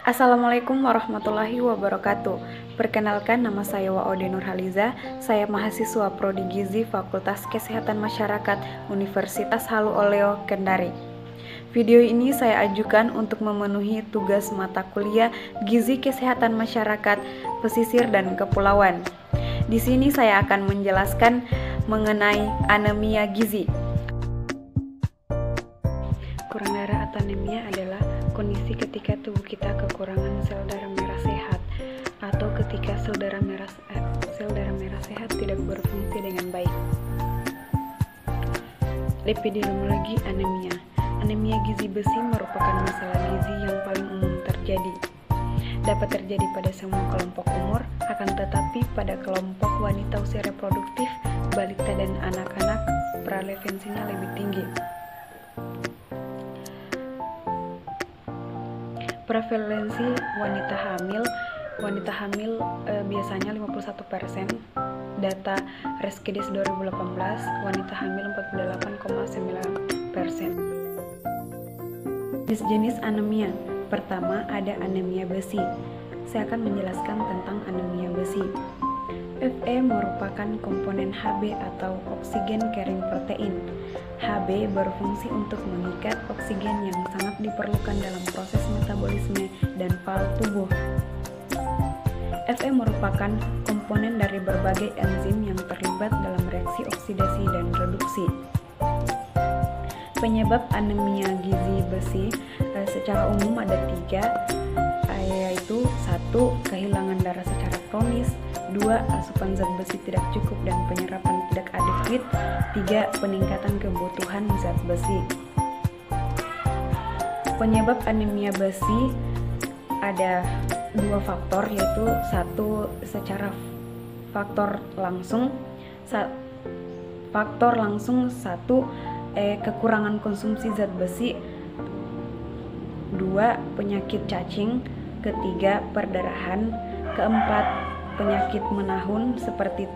Assalamualaikum warahmatullahi wabarakatuh. Perkenalkan, nama saya Waode Nurhaliza. Saya mahasiswa Prodi Gizi Fakultas Kesehatan Masyarakat Universitas Halu Oleo, Kendari. Video ini saya ajukan untuk memenuhi tugas mata kuliah Gizi Kesehatan Masyarakat Pesisir dan Kepulauan. Di sini saya akan menjelaskan mengenai anemia gizi. Kurang darah atau anemia adalah kondisi ketika tubuh kita kekurangan sel darah merah sehat atau ketika sel darah merah sehat tidak berfungsi dengan baik. Epidemiologi anemia. Anemia gizi besi merupakan masalah gizi yang paling umum terjadi. Dapat terjadi pada semua kelompok umur, akan tetapi pada kelompok wanita usia reproduktif, balita dan anak-anak prevalensinya lebih tinggi. Prevalensi wanita hamil biasanya 51%. Data Reskidis 2018, wanita hamil 48,9%. Jenis anemia. Pertama, ada anemia besi. Saya akan menjelaskan tentang anemia besi. Fe merupakan komponen Hb atau oksigen carrying protein. Hb berfungsi untuk mengikat oksigen yang sangat diperlukan dalam proses metabolisme dan fal tubuh. Fe merupakan komponen dari berbagai enzim yang terlibat dalam reaksi oksidasi dan reduksi. Penyebab anemia gizi besi secara umum ada 3, yaitu 1. Kehilangan darah secara kronis, 2. Asupan zat besi tidak cukup dan penyerapan tidak adekuat, 3. Peningkatan kebutuhan zat besi. Penyebab anemia besi ada 2 faktor, yaitu 1 secara faktor langsung 1 kekurangan konsumsi zat besi, 2. penyakit cacing, ketiga perdarahan, keempat penyakit menahun seperti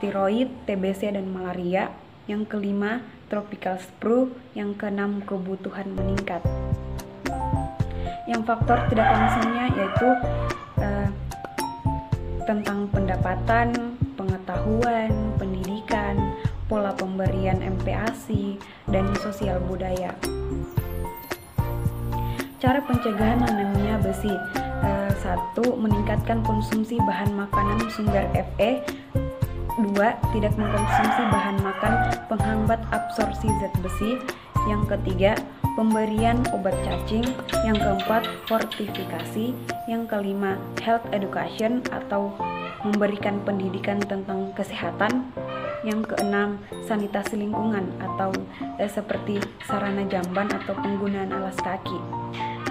tiroid, TBC dan malaria, yang kelima tropical sprue, yang keenam kebutuhan meningkat. Yang faktor tidak langsungnya yaitu tentang pendapatan, pengetahuan, pendidikan, pola pemberian MPASI, dan sosial budaya. Cara pencegahan anemia besi. 1. Meningkatkan konsumsi bahan makanan sumber Fe. 2. Tidak mengkonsumsi bahan makan penghambat absorpsi zat besi. Yang ketiga, pemberian obat cacing. Yang keempat, fortifikasi. Yang kelima, health education atau memberikan pendidikan tentang kesehatan. Yang keenam, sanitasi lingkungan atau seperti sarana jamban atau penggunaan alas kaki.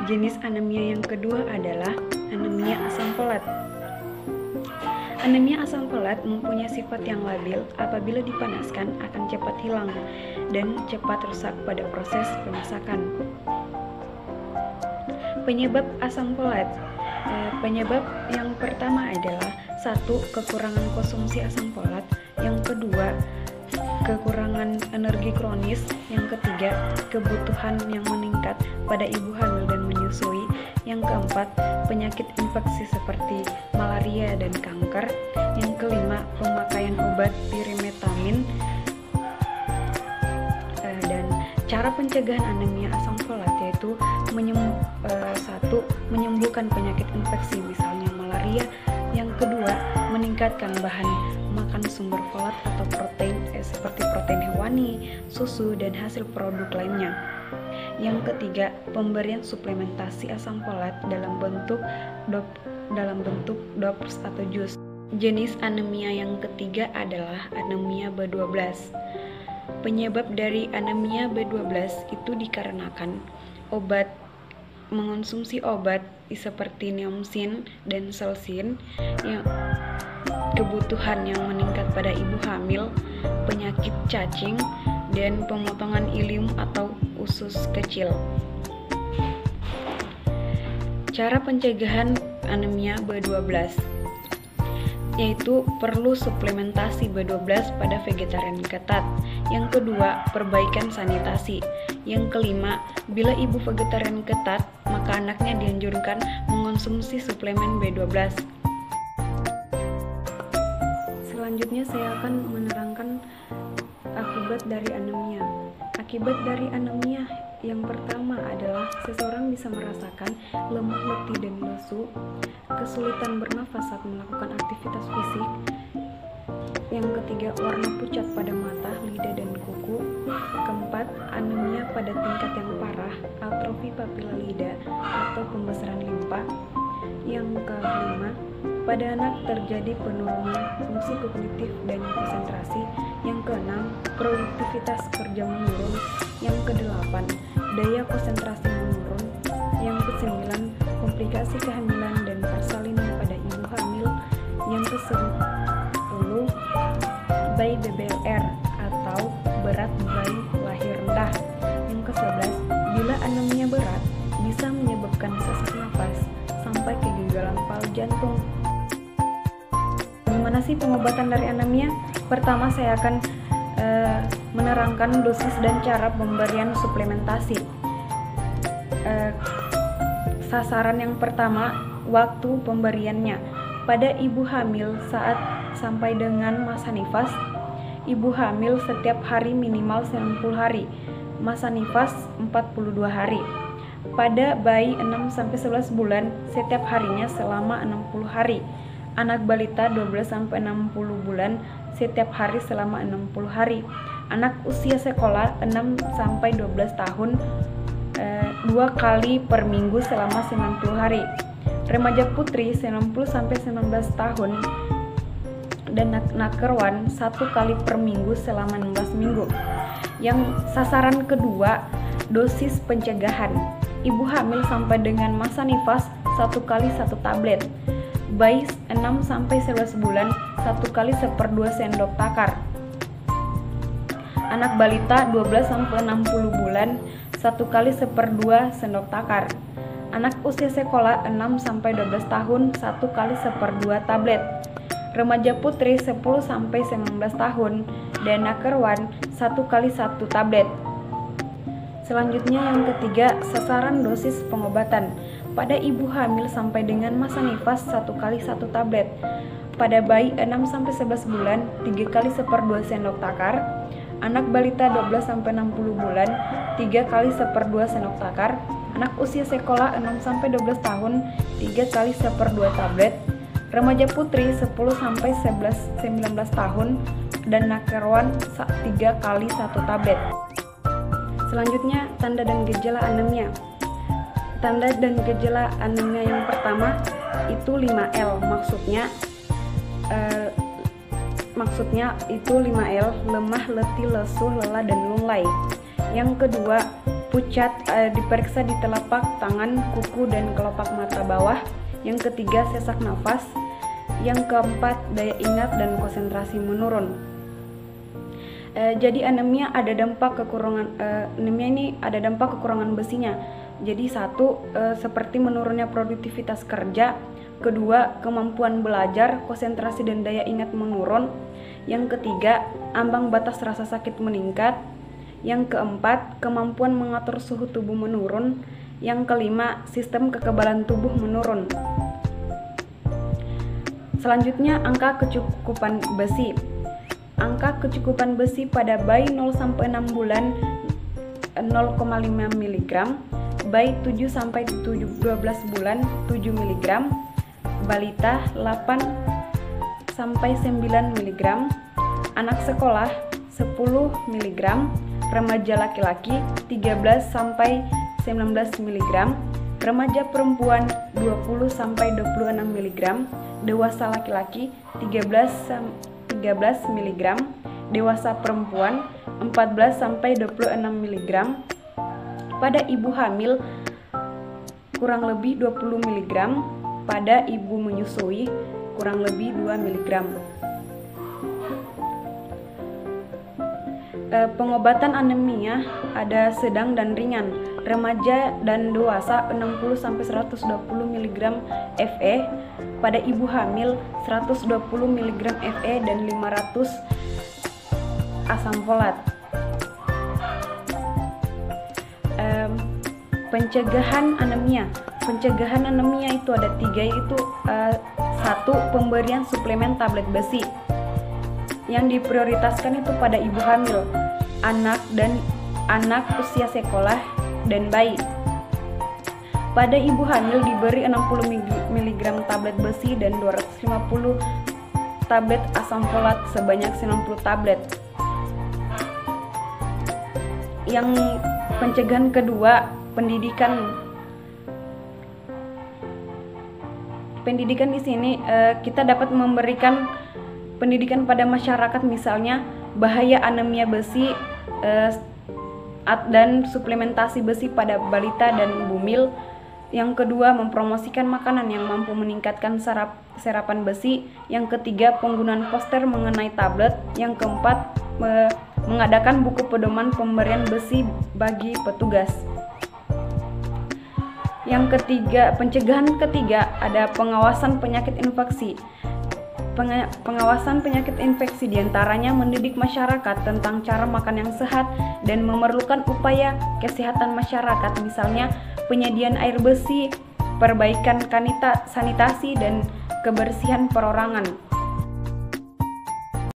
Jenis anemia yang kedua adalah anemia asam folat. Anemia asam folat mempunyai sifat yang labil, apabila dipanaskan akan cepat hilang dan cepat rusak pada proses pemasakan. Penyebab asam folat. Penyebab yang pertama adalah 1. Kekurangan konsumsi asam folat. Yang kedua, kekurangan energi kronis. Yang ketiga, kebutuhan yang meningkat pada ibu hamil dan menyusui. Yang keempat, penyakit infeksi seperti malaria dan kanker. Yang kelima, pemakaian obat pirimetamin. Dan cara pencegahan anemia asam folat yaitu 1. Menyembuhkan penyakit infeksi misalnya malaria. Yang kedua, meningkatkan bahan makan sumber folat atau protein seperti protein hewani, susu, dan hasil produk lainnya. Yang ketiga, pemberian suplementasi asam folat dalam bentuk drops atau jus. Jenis anemia yang ketiga adalah anemia B12. Penyebab dari anemia B12 itu dikarenakan mengonsumsi obat seperti niacin dan selsin, yang kebutuhan yang meningkat pada ibu hamil, penyakit cacing, dan pemotongan ilium atau usus kecil. Cara pencegahan anemia B12 yaitu perlu suplementasi B12 pada vegetarian ketat. Yang kedua, perbaikan sanitasi. Yang kelima, bila ibu vegetarian ketat, maka anaknya dianjurkan mengonsumsi suplemen B12. Selanjutnya saya akan menerangkan akibat dari anemia. Akibat dari anemia yang pertama adalah seseorang bisa merasakan lemah, letih, dan lesu, kesulitan bernafas saat melakukan aktivitas fisik. Yang ketiga, warna pucat pada mata, lidah, dan kuku. Keempat, anemia pada tingkat yang parah, atrofi papila lidah atau pembesaran limpa. Yang kelima, pada anak terjadi penurunan fungsi kognitif dan konsentrasi. Yang keenam, produktivitas kerja menurun. Yang kedelapan, daya konsentrasi menurun. Yang kesembilan, komplikasi kehamilan dan persalinan pada ibu hamil. Yang ke-10, bayi BBLR atau berat bayi lahir rendah. Yang ke-11, bila anemia berat bisa menyebabkan sesak nafas sampai kegagalan paru jantung. Gimana sih pengobatan dari anemia? Pertama, saya akan menerangkan dosis dan cara pemberian suplementasi. Sasaran yang pertama, waktu pemberiannya. Pada ibu hamil saat sampai dengan masa nifas, ibu hamil setiap hari minimal 90 hari, masa nifas 42 hari. Pada bayi 6-11 bulan, setiap harinya selama 60 hari. Anak balita 12-60 bulan, setiap hari selama 60 hari. Anak usia sekolah 6-12 tahun, 2 kali per minggu selama 90 hari. Remaja putri 90-19 tahun dan nakerwan 1 kali per minggu selama 16 minggu. Yang sasaran kedua, dosis pencegahan. Ibu hamil sampai dengan masa nifas 1 kali 1 tablet. Bayi 6-11 bulan 1 kali 1/2 sendok takar. Anak balita 12-60 bulan 1 kali 1/2 sendok takar. Anak usia sekolah 6-12 tahun 1 kali 1/2 tablet. Remaja putri 10-19 tahun dan nakerwan 1 kali 1 tablet. Selanjutnya yang ketiga, sasaran dosis pengobatan. Pada ibu hamil sampai dengan masa nifas 1 kali 1 tablet. Pada bayi 6-11 bulan 3 kali 1/2 sendok takar. Anak balita 12-60 bulan 3 kali 1/2 sendok takar. Anak usia sekolah 6-12 tahun 3 kali 1/2 tablet. Remaja putri 10-19 tahun dan nakerwan 3 kali 1 tablet. Selanjutnya, tanda dan gejala anemia. Tanda dan gejala anemia yang pertama itu 5L, maksudnya itu 5L, lemah, letih, lesu, lelah, dan lunglai. Yang kedua, pucat, diperiksa di telapak tangan, kuku, dan kelopak mata bawah. Yang ketiga, sesak nafas. Yang keempat, daya ingat dan konsentrasi menurun. Jadi anemia ada dampak kekurangan besinya. Jadi satu, seperti menurunnya produktivitas kerja. Kedua, kemampuan belajar, konsentrasi dan daya ingat menurun. Yang ketiga, ambang batas rasa sakit meningkat. Yang keempat, kemampuan mengatur suhu tubuh menurun. Yang kelima, sistem kekebalan tubuh menurun. Selanjutnya, angka kecukupan besi. Angka kecukupan besi pada bayi 0-6 bulan 0,5 mg, bayi 7-12 bulan 7 mg, balita 8-9 mg, anak sekolah 10 mg, remaja laki-laki 13-19 mg, remaja perempuan 20-26 mg, dewasa laki-laki 13 mg, dewasa perempuan 14-26 mg, pada ibu hamil kurang lebih 20 mg, pada ibu menyusui kurang lebih 2 mg. Pengobatan anemia ada sedang dan ringan. Remaja dan dewasa 60-120 mg Fe, pada ibu hamil 120 mg Fe dan 500 asam folat. pencegahan anemia. Pencegahan anemia itu ada 3, yaitu 1. Pemberian suplemen tablet besi. Yang diprioritaskan itu pada ibu hamil, anak usia sekolah, dan bayi. Pada ibu hamil diberi 60 mg tablet besi dan 250 tablet asam folat sebanyak 90 tablet. Yang pencegahan kedua, pendidikan. Pendidikan di sini kita dapat memberikan pendidikan pada masyarakat, misalnya bahaya anemia besi dan suplementasi besi pada balita dan bumil. Yang kedua, mempromosikan makanan yang mampu meningkatkan serapan besi. Yang ketiga, penggunaan poster mengenai tablet. Yang keempat, mengadakan buku pedoman pemberian besi bagi petugas. Yang ketiga, pencegahan ketiga ada pengawasan penyakit infeksi. Pengawasan penyakit infeksi diantaranya mendidik masyarakat tentang cara makan yang sehat dan memerlukan upaya kesehatan masyarakat, misalnya penyediaan air bersih, perbaikan sanitasi, dan kebersihan perorangan.